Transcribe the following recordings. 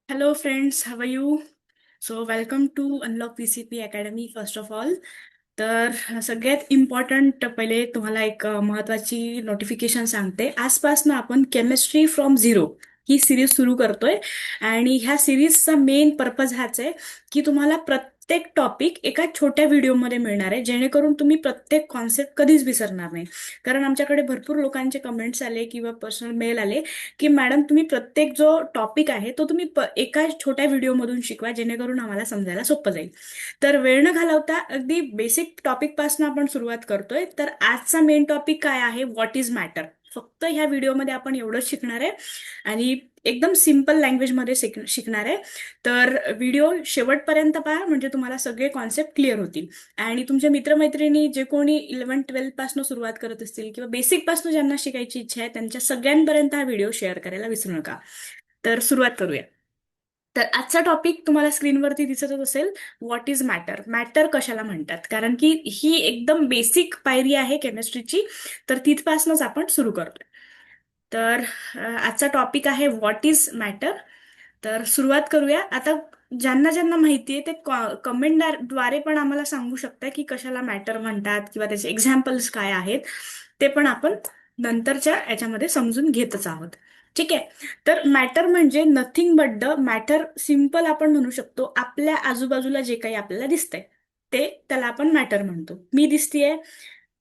Hello friends, how are you? So welcome to Unlock PCP Academy first of all. सगळ्यात important पहिले तुम्हाला एक महत्वाची नोटिफिकेशन सांगते. आजपासून आपण chemistry from zero he series सुरू करतोय आणि ह्या सिरीजचा मेन पर्पज हाच आहे की तुम्हाला प्रत्येक टॉपिक एका छोट्या व्हिडिओमध्ये मिळणार आहे, जेणेकरून तुम्ही प्रत्येक कॉन्सेप्ट कधीच विसरणार नाही. कारण आमच्याकडे भरपूर लोकांचे कमेंट्स आले किंवा पर्सनल मेल आले की मॅडम तुम्ही प्रत्येक जो टॉपिक आहे तो तुम्ही एका छोट्या व्हिडिओमधून शिकवा, जेणेकरून आम्हाला समजायला सोपं जाईल. तर वेळ न घालवता अगदी बेसिक टॉपिक पासून आपण सुरुवात करतोय. तर आजचा मेन टॉपिक काय आहे? What is matter. फक्त ह्या व्हिडिओमध्ये आपण एवढंच शिकणार आहे आणि एकदम सिम्पल लँग्वेजमध्ये शिकणार आहे. तर व्हिडिओ शेवटपर्यंत पहा, म्हणजे तुम्हाला सगळे कॉन्सेप्ट क्लिअर होतील. आणि तुमच्या मित्रमैत्रिणी जे कोणी 11-12 पासून सुरुवात करत असतील किंवा बेसिक पासून ज्यांना शिकायची इच्छा आहे त्यांच्या सगळ्यांपर्यंत हा व्हिडिओ शेअर करायला विसरू नका. तर सुरुवात करूया. तर आजचा टॉपिक तुम्हाला स्क्रीनवरती दिसतच असेल. What is matter. मॅटर कशाला म्हणतात, कारण की ही एकदम बेसिक पायरी आहे केमिस्ट्रीची. तर तिथपासूनच आपण सुरू करतोय. तर आजचा टॉपिक आहे व्हॉट इज मॅटर. तर सुरुवात करूया आता. ज्यांना ज्यांना माहितीये ते कमेंटद्वारे पण आम्हाला सांगू शकता की कशाला मॅटर म्हणतात किंवा त्याचे एक्झाम्पल्स काय आहेत. ते पण आपण नंतरच्या याच्यामध्ये समजून घेतच आहोत. ठीक आहे. तर मॅटर म्हणजे nothing but the matter. Simple आपण म्हणू शकतो आपल्या आजूबाजूला जे काही आपल्याला दिसतंय ते, त्याला आपण मॅटर म्हणतो. मी दिसतीये,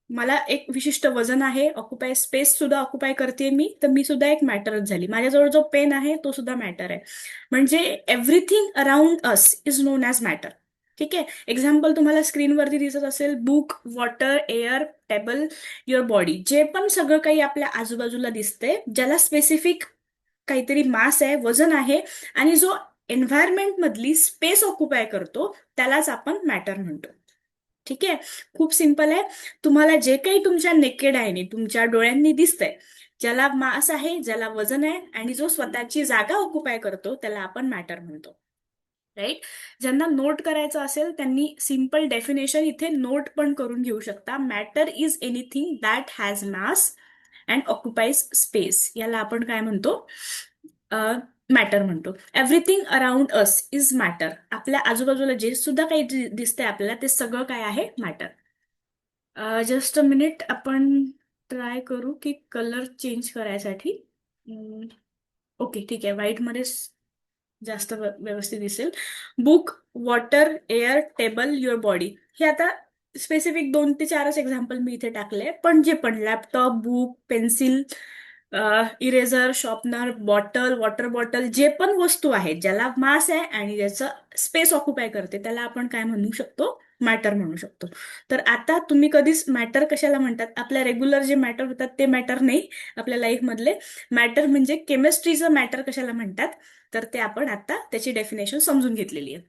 मला एक विशिष्ट वजन आहे, ऑक्युपाय स्पेस सुद्धा ऑक्युपाय करते मी, तर मी सुद्धा एक मॅटरच झाली. माझ्याजवळ जो पेन आहे तो सुद्धा मॅटर आहे. म्हणजे everything around us is non as matter. ठीक आहे. एक्झाम्पल तुम्हाला स्क्रीनवरती दिसत असेल. Book, water, air, table, your body. जे पण सगळं काही आपल्या आजूबाजूला दिसतंय, ज्याला स्पेसिफिक काहीतरी मास आहे, वजन आहे, आणि जो एन्व्हायरमेंट मधली स्पेस ऑक्युपाय करतो, त्यालाच आपण मॅटर म्हणतो. ठीक आहे. खूप सिंपल आहे. तुम्हाला जे काही तुमच्या नेकेड आयने तुमच्या डोळ्यांनी दिसतंय, ज्याला मास आहे, ज्याला वजन आहे आणि जो स्वतःची जागा ऑक्युपाय करतो, त्याला आपण मॅटर म्हणतो. राईट. ज्यांना नोट करायचं असेल त्यांनी सिंपल डेफिनेशन इथे नोट पण करून घेऊ शकता. Matter is anything that has mass and occupies space. याला आपण काय म्हणतो? मॅटर म्हणतो. Everything around us is matter. आपल्या आजूबाजूला जे सुद्धा काही दिसतंय आपल्याला, ते सगळं काय आहे? मॅटर. जस्ट अ मिनिट, आपण ट्राय करू की कलर चेंज करायसाठी. ओके, ठीक आहे. व्हाईटमध्ये जास्त व्यवस्थित दिसेल. Book, water, air, table, your body. हे आता स्पेसिफिक 2 ते 4च एक्झाम्पल मी इथे टाकले, पण जे पण laptop, book, pencil, eraser, sharpener, bottle, water bottle, जे पण वस्तू आहेत ज्याला मास आहे आणि ज्याचं स्पेस ऑक्युपाय करते, त्याला आपण काय म्हणू शकतो? मॅटर म्हणू शकतो. तर आता तुम्ही कधीच मॅटर कशाला म्हणतात, आपल्या रेग्युलर जे मॅटर होतात ते मॅटर नाही, आपल्या लाईफ मधले मॅटर म्हणजे केमिस्ट्रीचं मॅटर कशाला म्हणतात, तर ते आपण आता त्याची डेफिनेशन समजून घेतलेली आहे.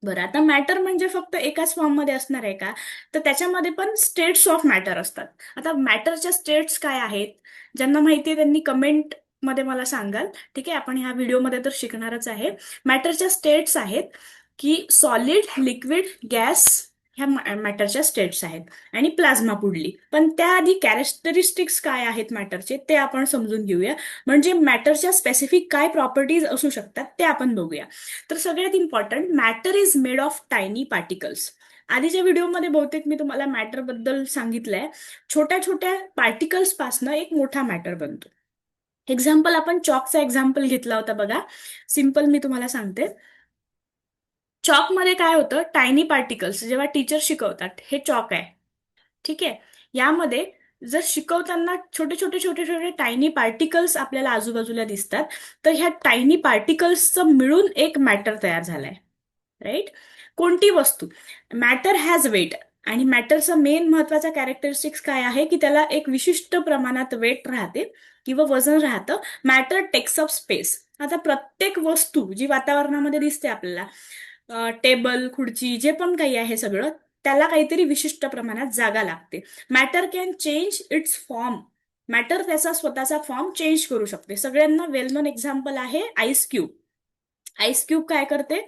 बरं, आता मॅटर म्हणजे फक्त एकाच फॉर्ममध्ये असणार आहे का? तर त्याच्यामध्ये पण स्टेट्स ऑफ मॅटर असतात. आता मॅटरच्या स्टेट्स काय आहेत? ज्यांना माहिती आहे त्यांनी कमेंट मध्ये मला सांगाल. ठीक आहे. आपण ह्या व्हिडिओमध्ये तर शिकणारच आहे. मॅटरच्या स्टेट्स आहेत की सॉलिड, लिक्विड, गॅस. ह्या मॅटरच्या स्टेट्स आहेत. आणि प्लाझ्मा पुढली. पण त्याआधी कॅरेक्टरिस्टिक्स काय आहेत मॅटरचे ते आपण समजून घेऊया. म्हणजे मॅटरच्या स्पेसिफिक काय प्रॉपर्टीज असू शकतात ते आपण बघूया. तर सगळ्यात important, matter is made of tiny particles. आधीच्या व्हिडिओमध्ये बहुतेक मी तुम्हाला मॅटर बद्दल सांगितलंय. छोट्या छोट्या पार्टिकल्स पासनं एक मोठा मॅटर बनतो. एक्झाम्पल, आपण चॉकचा एक्झाम्पल घेतला होता बघा. सिम्पल मी तुम्हाला सांगते. चॉकमध्ये काय होतं? टायनी पार्टिकल्स जेव्हा टीचर शिकवतात, हे चॉक आहे. ठीक आहे. यामध्ये जर शिकवताना छोटे छोटे छोटे छोटे टायनी पार्टिकल्स आपल्याला आजूबाजूला दिसतात, तर ह्या टायनी पार्टिकल्सचं मिळून एक मॅटर तयार झालाय. राईट. कोणती वस्तू, मॅटर हॅज वेट. आणि मॅटरचं मेन महत्वाचा कॅरेक्टरिस्टिक्स काय आहे की त्याला एक विशिष्ट प्रमाणात वेट राहते किंवा वजन राहतं. Matter takes up space. आता प्रत्येक वस्तू जी वातावरणामध्ये दिसते आपल्याला, टेबल, खुर्ची, जे पण काही आहे सगळं, त्याला काहीतरी विशिष्ट प्रमाणात जागा लागते. Matter can change it's form. Matter त्याचा स्वतःचा फॉर्म चेंज करू शकते. सगळ्यांना वेल नोन एक्झाम्पल आहे आईस क्यूब. आईस क्यूब काय करते?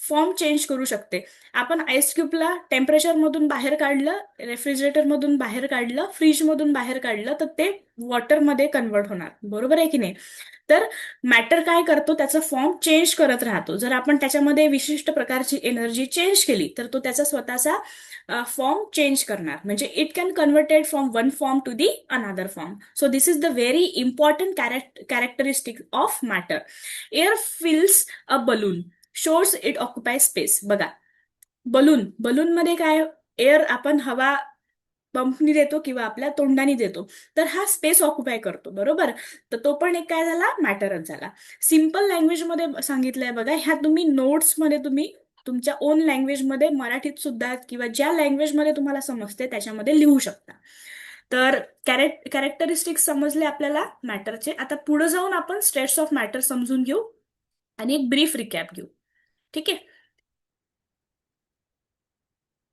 फॉर्म चेंज करू शकते. आपण आईस क्यूबला टेम्परेचर मधून बाहेर काढलं, रेफ्रिजरेटर मधून बाहेर काढलं, फ्रीज मधून बाहेर काढलं, तर ते वॉटरमध्ये कन्वर्ट होणार. बरोबर आहे की नाही? तर मॅटर काय करतो, त्याचा फॉर्म चेंज करत राहतो. जर आपण त्याच्यामध्ये विशिष्ट प्रकारची एनर्जी चेंज केली तर तो त्याचा स्वतःचा फॉर्म चेंज करणार. म्हणजे it can converted from one form to the another form. So this is the very important characteristic of matter. Air fills a balloon, शोर्स इट ऑक्युपाय स्पेस. बघा, बलून, बलून मध्ये काय, एअर आपण हवा पंपनी देतो किंवा आपल्या तोंडाने देतो, तर हा स्पेस ऑक्युपाय करतो. बरोबर? तर तो पण एक काय झाला, मॅटरच झाला. सिम्पल लँग्वेज मध्ये सांगितलंय बघा, ह्या तुम्ही नोट्स मध्ये तुम्ही तुमच्या ओन लँग्वेज मध्ये, मराठीत सुद्धा किंवा ज्या लँग्वेज मध्ये तुम्हाला समजते त्याच्यामध्ये लिहू शकता. तर कॅरेक्टरिस्टिक्स समजले आपल्याला मॅटरचे. आता पुढे जाऊन आपण स्टेट्स ऑफ मॅटर समजून घेऊ आणि एक ब्रीफ रिकॅप घेऊ. ठीक आहे?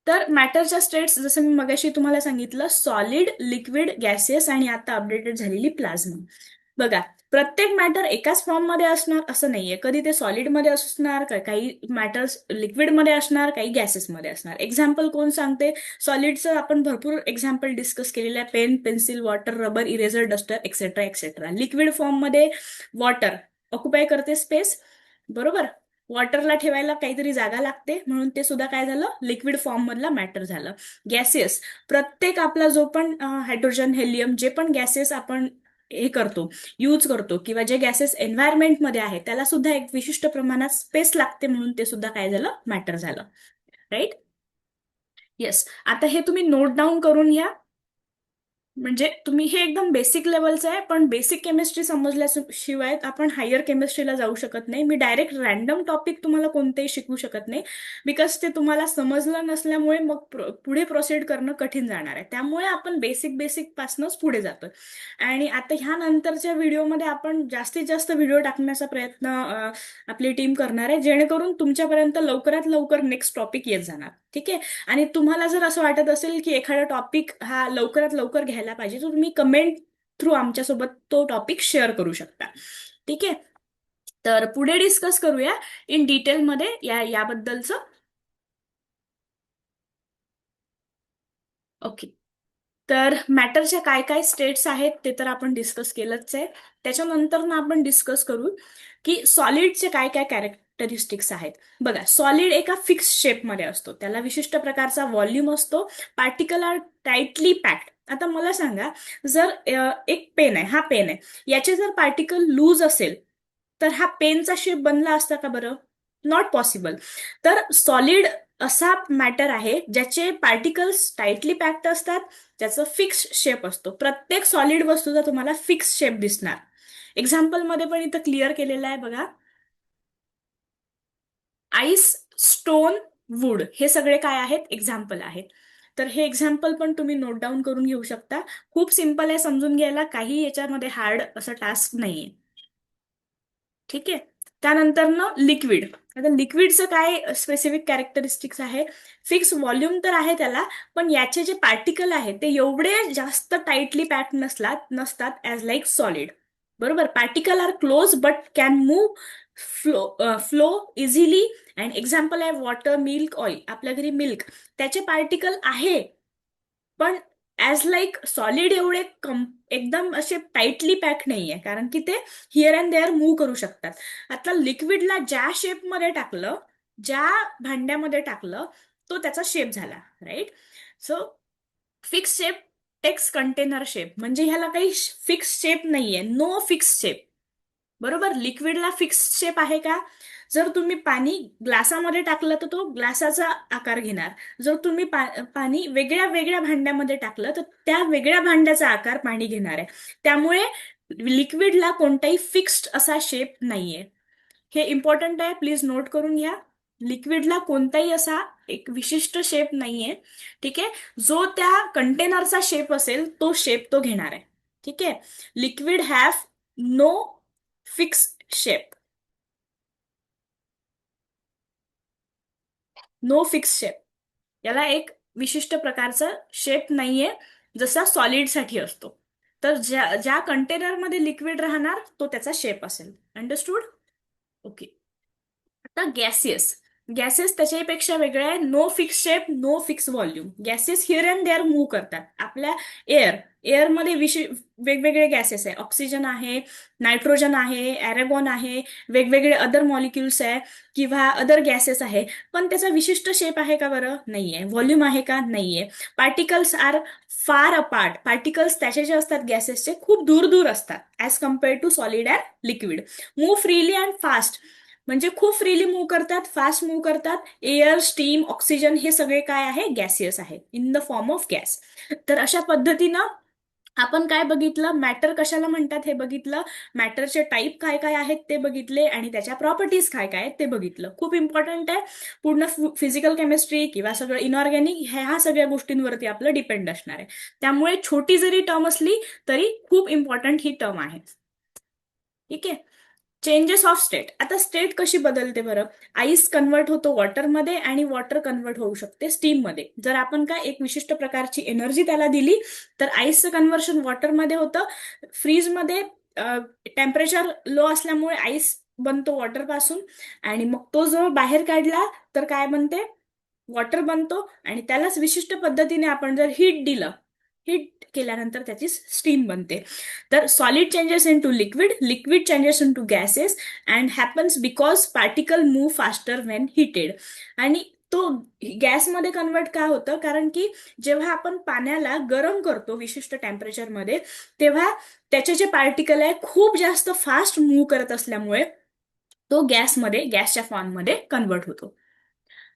तर मॅटरच्या स्टेट्स जसं मी मगाशी तुम्हाला सांगितलं, सॉलिड, लिक्विड, गॅसेस आणि आता अपडेटेड झालेली प्लाझ्मा. बघा, प्रत्येक मॅटर एकाच फॉर्म मध्ये असणार असं नाहीये. कधी ते सॉलिड मध्ये असणार, काही मॅटर्स लिक्विड मध्ये असणार, काही गॅसेस मध्ये असणार. एक्झाम्पल कोण सांगते? सॉलिडचं आपण भरपूर एक्झाम्पल डिस्कस केलेलं आहे. Pen, pencil, water, rubber, eraser, duster, etcetera etcetera. Liquid form मध्ये वॉटर ऑक्युपाय करते स्पेस. बरोबर? वॉटरला ठेवायला काहीतरी जागा लागते, म्हणून ते सुद्धा काय झालं, लिक्विड फॉर्म मधला मॅटर झालं. गॅसेस, प्रत्येक आपला जो पण हायड्रोजन, हेलियम, जे पण गॅसेस आपण हे करतो, यूज करतो, किंवा जे गॅसेस एन्व्हायरमेंटमध्ये आहे त्याला सुद्धा एक विशिष्ट प्रमाणात स्पेस लागते, म्हणून ते सुद्धा काय झालं, मॅटर झालं. राईट? येस. आता हे तुम्ही नोट डाऊन करून घ्या. म्हणजे तुम्ही, हे एकदम बेसिक लेवलचं आहे, पण बेसिक केमिस्ट्री समजल्याशिवाय आपण हायर केमिस्ट्रीला जाऊ शकत नाही. मी डायरेक्ट रॅन्डम टॉपिक तुम्हाला कोणतेही शिकवू शकत नाही, बिकॉज ते तुम्हाला समजलं नसल्यामुळे मग पुढे प्रोसीड करणं कठीण जाणार आहे. त्यामुळे आपण बेसिक बेसिक पासूनच पुढे जातो. आणि आता ह्या नंतरच्या व्हिडिओमध्ये आपण जास्तीत जास्त व्हिडिओ टाकण्याचा प्रयत्न आपली टीम करणार आहे, जेणेकरून तुमच्यापर्यंत लवकरात लवकर नेक्स्ट टॉपिक येत जाणार. ठीक आहे? आणि तुम्हाला जर असं वाटत असेल की एखादा टॉपिक हा लवकरात लवकर घ्यायला पाहिजे, तर तुम्ही कमेंट थ्रू आमच्यासोबत तो टॉपिक शेअर करू शकता. ठीक आहे? तर पुढे डिस्कस करूया इन डिटेलमध्ये याबद्दलचं. ओके. तर मॅटरच्या काय काय स्टेट्स आहेत ते तर आपण डिस्कस केलंच आहे. त्याच्यानंतर ना आपण डिस्कस करू की सॉलिडचे काय काय कॅरेक्टरिस्टिक्स आहेत. बघा, सॉलिड एका फिक्स शेपमध्ये असतो, त्याला विशिष्ट प्रकारचा व्हॉल्यूम असतो, पार्टिकल आर टाइटली पॅक्ड. आता मला सांगा, जर एक पेन आहे, हा पेन आहे, याचे जर पार्टिकल लूज असेल तर हा पेनचा शेप बनला असता का बरं? Not possible. तर सॉलिड असा मॅटर आहे ज्याचे पार्टिकल्स टाइटली पॅक्ड असतात, त्याचं फिक्स शेप असतो. प्रत्येक सॉलिड वस्तूचा तुम्हाला फिक्स शेप दिसणार. एक्झाम्पल मध्ये पण इथं क्लिअर केलेलं आहे बघा. आईस, स्टोन, वूड, हे सगळे काय आहेत? एक्झाम्पल आहेत. तर हे एक्झाम्पल पण तुम्ही नोट डाऊन करून घेऊ शकता. खूप सिम्पल आहे समजून घ्यायला, काही याच्यामध्ये हार्ड असं टास्क नाहीये. ठीक आहे? त्यानंतर ना लिक्विड. आता लिक्विडचं काय स्पेसिफिक कॅरेक्टरिस्टिक्स आहे? फिक्स व्हॉल्यूम तर आहे त्याला, पण याचे जे पार्टिकल आहेत ते एवढे जास्त टाइटली पॅक नसतात ॲज लाईक सॉलिड. बरोबर? Particle are close but can move, flow easily. And example आहे वॉटर, मिल्क, ऑइल. आपल्या घरी मिल्क, त्याचे पार्टिकल आहे, पण ऍज लाईक सॉलिड एवढे एकदम असे टाइटली पॅक नाहीये, कारण की ते हिअर अँड देअर मूव्ह करू शकतात. आता लिक्विडला ज्या शेपमध्ये टाकलं, ज्या भांड्यामध्ये टाकलं, तो त्याचा शेप झाला. Right? So fix shape takes container shape. म्हणजे ह्याला काही फिक्स शेप नाहीये, नो फिक्स शेप. बरोबर? लिक्विडला फिक्स शेप आहे का? जर तुम्ही पाणी ग्लासामध्ये टाकलं तर तो ग्लासाचा आकार घेणार. जर तुम्ही पाणी वेगळ्या वेगळ्या भांड्यामध्ये टाकलं तर त्या वेगळ्या भांड्याचा आकार पाणी घेणार आहे. त्यामुळे लिक्विडला कोणताही फिक्स्ड असा शेप नाहीये. हे इम्पॉर्टंट आहे, प्लीज नोट करून घ्या. लिक्विडला कोणताही असा एक विशिष्ट शेप नाहीये. ठीक आहे? जो त्या कंटेनरचा शेप असेल तो शेप तो घेणार आहे. ठीक आहे? Liquid have no fix shape. No fix shape. याला एक विशिष्ट प्रकारचा शेप नाहीये, जसा सॉलिड साठी असतो. तर ज्या ज्या कंटेनरमध्ये लिक्विड राहणार तो त्याचा शेप असेल. अंडरस्टूड? ओके. आता गॅसियस. गॅसेस त्याच्यापेक्षा वेगळे आहे. No fix shape, no fix volume. Gases here and there move करतात. आपल्या एअरमध्ये वेगवेगळे गॅसेस आहे. ऑक्सिजन आहे, नायट्रोजन आहे, अरेगॉन आहे, वेगवेगळे अदर मॉलिक्युल्स आहे किंवा अदर गॅसेस आहे. पण त्याचा विशिष्ट शेप आहे का बरं? नाहीये. व्हॉल्यूम आहे का? नाहीये. Particles are far apart. Particles त्याचे जे असतात गॅसेसचे खूप दूर दूर असतात as compared to solid and liquid. Move freely and fast, म्हणजे खूप फ्रीली मूव्ह करतात, फास्ट मूव्ह करतात. एअर, स्टीम, ऑक्सिजन हे सगळे काय आहे? गॅसियस आहे, in the form of gas. तर अशा पद्धतीनं आपण काय बघितलं? मॅटर कशाला म्हणतात हे बघितलं. मॅटरचे टाईप काय काय आहेत ते बघितले आणि त्याच्या प्रॉपर्टीज काय काय आहेत ते बघितलं. खूप इम्पॉर्टंट आहे. पूर्ण फिजिकल केमिस्ट्री किंवा सगळं इनऑर्गॅनिक ह्या सगळ्या गोष्टींवरती आपलं डिपेंड असणार आहे. त्यामुळे छोटी जरी टर्म असली तरी खूप इम्पॉर्टंट ही टर्म आहे. ठीक आहे. Changes of state. आता स्टेट कशी बदलते बरं? आईस कन्वर्ट होतो वॉटरमध्ये आणि वॉटर कन्वर्ट होऊ शकते स्टीममध्ये. जर आपण काय एक विशिष्ट प्रकारची एनर्जी त्याला दिली तर आईसचं कन्व्हर्शन वॉटरमध्ये होतं. फ्रीजमध्ये टेम्परेचर लो असल्यामुळे आईस बनतो वॉटर पासून आणि मग तो जो बाहेर काढला तर काय बनते? वॉटर बनतो आणि त्यालाच विशिष्ट पद्धतीने आपण जर हीट दिलं, हीट केल्यानंतर त्याची स्टीम बनते. तर solid changes into liquid, liquid changes into gases and happens because particle move faster when heated. आणि तो गॅसमध्ये कन्वर्ट का होतं? कारण की जेव्हा आपण पाण्याला गरम करतो विशिष्ट टेम्परेचरमध्ये तेव्हा त्याचे जे पार्टिकल आहे खूप जास्त फास्ट मूव्ह करत असल्यामुळे तो गॅसच्या फॉर्ममध्ये कन्वर्ट होतो.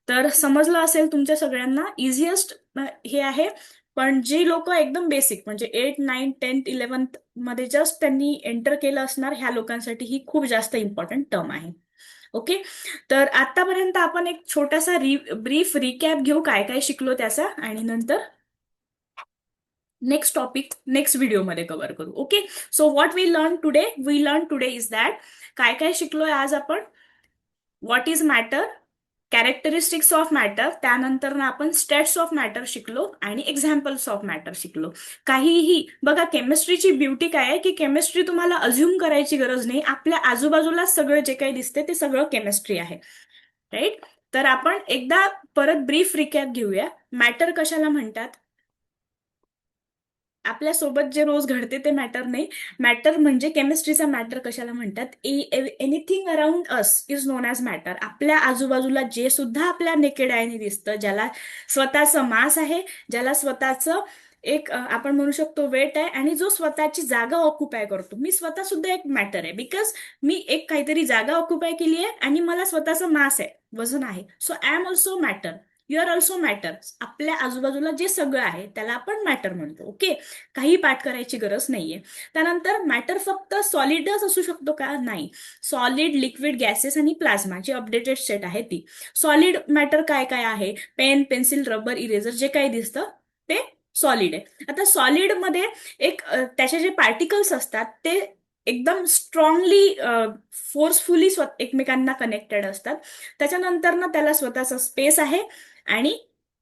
तर समजलं असेल तुमच्या सगळ्यांना. इझिएस्ट हे आहे. पण जे लोक एकदम बेसिक म्हणजे 8, 9, 10, 11 मध्ये जस्ट त्यांनी एंटर केलं असणार ह्या लोकांसाठी ही खूप जास्त इम्पॉर्टंट टर्म आहे. ओके. तर आतापर्यंत आपण एक छोटासा ब्रीफ रिकॅप घेऊ काय काय शिकलो त्याचा आणि नंतर नेक्स्ट टॉपिक नेक्स्ट व्हिडिओमध्ये कव्हर करू. Okay. So what we learn today is that काय काय शिकलोय आज आपण? What is matter, characteristics of matter, त्यानंतर ना आपण स्टेट्स ऑफ मॅटर शिकलो आणि एक्झाम्पल्स ऑफ मॅटर शिकलो. काहीही बघा, केमिस्ट्रीची ब्युटी काय आहे की केमिस्ट्री तुम्हाला अज्युम करायची गरज नाही. आपल्या आजूबाजूला सगळं जे काही दिसते ते सगळं केमिस्ट्री आहे. राईट. तर आपण एकदा परत ब्रीफ रिकॅप घेऊया. मॅटर कशाला म्हणतात? आपल्या सोबत जे रोज घडते ते मॅटर नाही. मॅटर म्हणजे केमिस्ट्रीचा मॅटर कशाला म्हणतात? Anything around us is non as matter. आपल्या आजूबाजूला जे सुद्धा आपल्या नेकेड आयने दिसतं, ज्याला स्वतःचं मास आहे, ज्याला स्वतःचं एक आपण म्हणू शकतो वेट आहे आणि जो स्वतःची जागा ऑक्युपाय करतो. मी स्वतः सुद्धा एक मॅटर आहे बिकॉज मी एक काहीतरी जागा ऑक्युपाय केली आहे आणि मला स्वतःचं मास आहे, वजन आहे. So I am also matter. You are also matter. आपल्या आजूबाजूला जे सगळं आहे त्याला आपण मॅटर म्हणतो. ओके. काही पाठ करायची गरज नाहीये. त्यानंतर मॅटर फक्त सॉलिडच असू शकतो का? नाही. सॉलिड, लिक्विड, गॅसेस आणि प्लाझ्मा जी अपडेटेड सेट आहे ती. सॉलिड मॅटर काय काय आहे? पेन, पेन्सिल, रबर, इरेजर जे काही दिसतं ते सॉलिड आहे. आता सॉलिड मध्ये एक त्याचे जे पार्टिकल्स असतात ते एकदम स्ट्रॉंगली फोर्सफुली एकमेकांना कनेक्टेड असतात. त्याच्यानंतर ना त्याला स्वतःचा स्पेस आहे आणि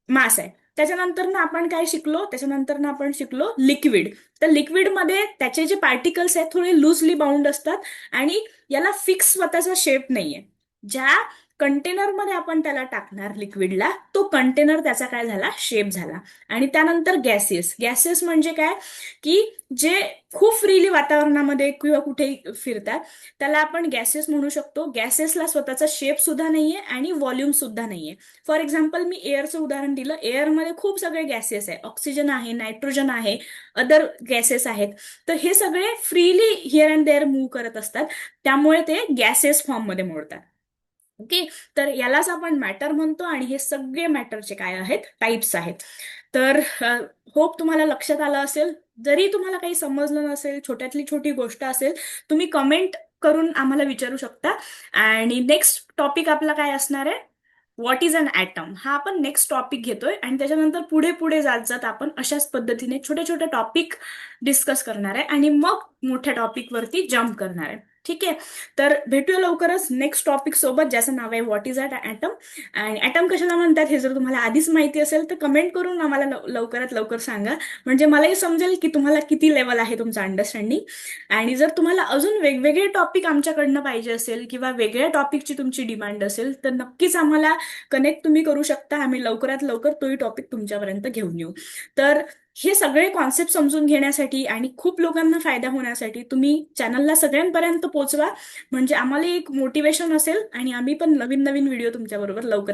मास आहे. त्याच्यानंतर ना आपण काय शिकलो? त्याच्यानंतर ना आपण शिकलो लिक्विड. तर लिक्विडमध्ये त्याचे जे पार्टिकल्स आहेत थोडे लूजली बाउंड असतात आणि याला फिक्स स्वतःचा शेप नाहीये. ज्या कंटेनरमध्ये आपण त्याला टाकणार लिक्विडला तो कंटेनर त्याचा काय झाला? शेप झाला. आणि त्यानंतर गॅसेस. गॅसेस म्हणजे काय की जे खूप फ्रीली वातावरणामध्ये किंवा कुठेही फिरतात त्याला आपण गॅसेस म्हणू शकतो. गॅसेसला स्वतःचा शेप सुद्धा नाहीये आणि व्हॉल्यूम सुद्धा नाहीये. फॉर एक्झाम्पल मी एअरचं उदाहरण दिलं. एअरमध्ये खूप सगळे गॅसेस आहे. ऑक्सिजन आहे, नायट्रोजन आहे, अदर गॅसेस आहेत. तर हे सगळे freely here and there move करत असतात. त्यामुळे ते गॅसेस फॉर्ममध्ये मोडतात. ओके. तर यालाच आपण मॅटर म्हणतो आणि हे सगळे मॅटरचे काय आहेत? टाइप्स आहेत. तर होप तुम्हाला लक्षात आलं असेल. जरी तुम्हाला काही समजलं नसेल, छोट्यातली छोटी गोष्ट असेल, तुम्ही कमेंट करून आम्हाला विचारू शकता. आणि नेक्स्ट टॉपिक आपला काय असणार आहे? What is an atom. हा आपण नेक्स्ट टॉपिक घेतोय आणि त्याच्यानंतर पुढे पुढे जात जात आपण अशाच पद्धतीने छोटे छोटे टॉपिक डिस्कस करणार आहे आणि मग मोठ्या टॉपिक वरती जम्प करणार आहे. ठीक आहे. तर भेटूया लवकरच नेक्स्ट टॉपिक सोबत, ज्याचं नाव आहे व्हॉट इज ॲटम. आणि ॲटम कशाला म्हणतात हे जर तुम्हाला आधीच माहिती असेल तर कमेंट करून आम्हाला लवकरात लवकर सांगा, म्हणजे मलाही समजेल की तुम्हाला किती लेवल आहे तुमचं अंडरस्टँडिंग. आणि जर तुम्हाला अजून वेगवेगळे टॉपिक आमच्याकडनं पाहिजे असेल किंवा वेगळ्या टॉपिकची तुमची डिमांड असेल तर नक्कीच आम्हाला कनेक्ट तुम्ही करू शकता. आम्ही लवकरात लवकर तोही टॉपिक तुमच्यापर्यंत घेऊन येऊ. तर हे सगळे कॉन्सेप्ट समजून घेण्यासाठी आणि खूप लोकांना फायदा होण्यासाठी तुम्ही चॅनलला सगळ्यांपर्यंत पोहोचवा, म्हणजे आम्हाला एक मोटिवेशन असेल आणि आम्ही पण नवीन नवीन व्हिडिओ तुमच्याबरोबर लवकर